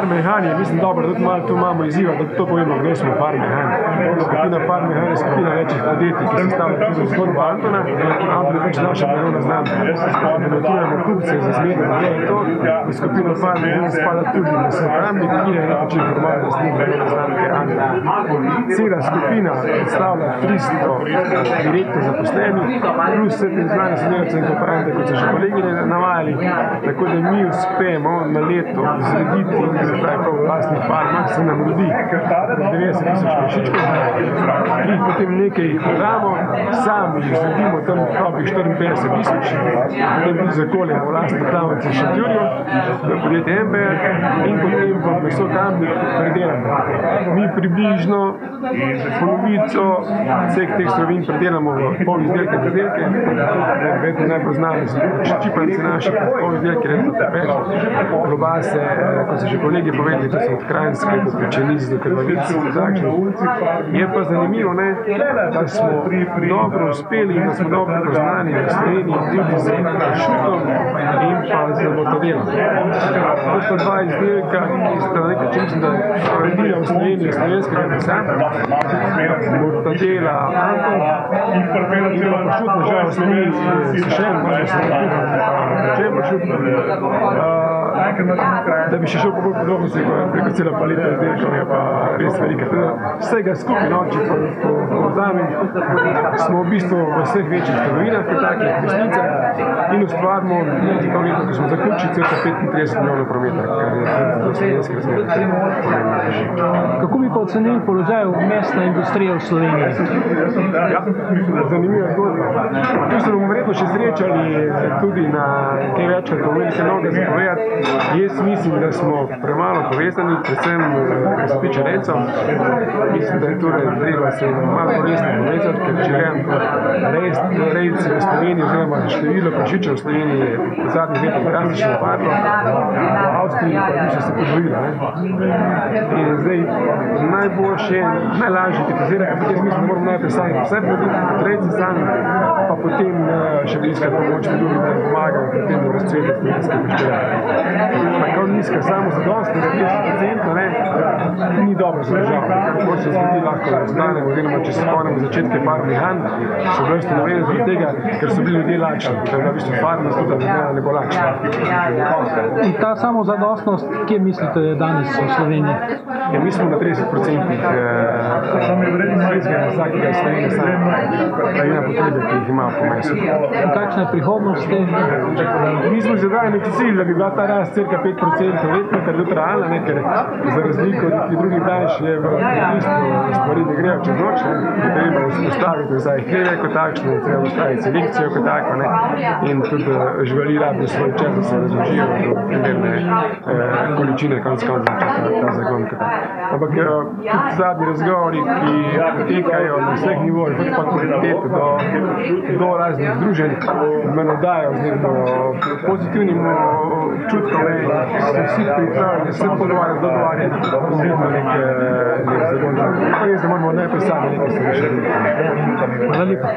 Farm-Mehani je, mislim, dobro, da malo tu imamo izziva, da to povemo, kdo smo Farm-Mehani. Skupina Farm-Mehani je skupina večjih podjetij, ki se stavlja tudi zgodbo Antona. Anton je pač naša blagovna znamka. Demontiramo kupce za zmede, da je to. V skupino Farm-Mehani spada tudi Mesokamnik, ki je nekaj informalno lastnik blagovne znamke Antona. Cela skupina predstavlja 300 direktno zaposlenih, plus vse te znane sodelavce in kooperante, kot so že kolegi navajali, tako da mi uspemo na leto zrediti, zdaj pa v vlastnih farmah se nam rodi 90,000 prašičkov, ki jih potem nekaj jih prodamo, sami jih zredimo tam dobrih 54,000, potem tudi zakolje v vlastni klavnici v Šentjurju, v podjetje MBR in potem v Mesokamnik predelamo. Mi približno polovico vseh teh surovin predelamo v polizdelke in predelke, vedno najbolj znani so ščipanci naši, polizdelke, redno tepeč, klobase, kot so že kolegi povedali, to so od Kranjske do pečenic, do krvavic, je pa zanimivo, ne, da smo dobro uspeli in da smo dobro poznani v Sloveniji tudi z pršutom in pa z mortadelom. To sta dva izdelka, ki sta na nekaj čim da redila v Sloveniji slovenskega mesa, mortadela Anton in pa pršut, nažal v Sloveniji sušen, možno se če pršut, da bi še šel po bolj podrobnosti, preko cela paleta izdelkov je pa res velika. Vsega skupaj, no, če povzamem, smo v bistvu v vseh večjih trgovinah, kot takih mesnicah in ustvarimo to leto, ko smo zaključili, cirka 35 milijonov prometa, kar je za slovenske razmere. Kako bi pa ocenili položaj mesne industrije v Sloveniji? Ja, zanimiva zgodba. Tu se bomo verjetno še srečali tudi na kaj večkrat, ko bomo nekaj novega zapovedati. Jaz mislim, da smo premalo povezani, predvsem, kar se tiče rejcev. Mislim, da je torej treba se malo resno povezati, ker če gledam rejci v Sloveniji, oziroma število prašičev v Sloveniji je v zadnjih letih drastično upadlo, v Avstriji pa više se podvojilo. In zdaj najboljše, najlažje kritizirati, ampak jaz mislim, da moramo najprej sami vse poditi, kot rejci sami, pa potem še iskati pomoč med drugim, da pomagajo pri tem razcvetu slovenske prišteljave. Tako nizka samozadostnost, 50%, ni dobro za državo. Kako se zgodi, lahko ostanemo, oziroma če se spomnimo začetke Farm-Mehani, so bile ustanovljene zaradi tega, ker so bili ljudje lačni. To je bila v bistvu farma, tudi da ne bo lačna. In ta samozadostnost, kje mislite, da je danes v Sloveniji? Ja, mi smo na 30% sredskega vsakega Slovenije sami, glede na potrebe, ki jih ima po mesu. In kakšna je prihodnost te? Mi smo zadali neki cilj, da bi bila ta rast cirka 5% letno, kar je tudi realna, ker za razliko od drugih branž je v bistvu stvari ne grejo čez noč, je treba ustaviti nazaj hleve kot takšne, je treba ustaviti selekcijo kot tako, in tudi živali rabijo svoj čas, da se razložijo do primerne količine, konec koncev ta zagon. Ampak tudi zadnji razgovori, ki potekajo na vseh nivojih, od fakultete do raznih združenj, me nadajo z pozitivnim občutkom, so vsi pripravljeni, vse pogovarjati, dogovarjati, vidno nek zagon. Pa jaz, da moramo najprej sami nekaj se rešiti. Hvala lepa.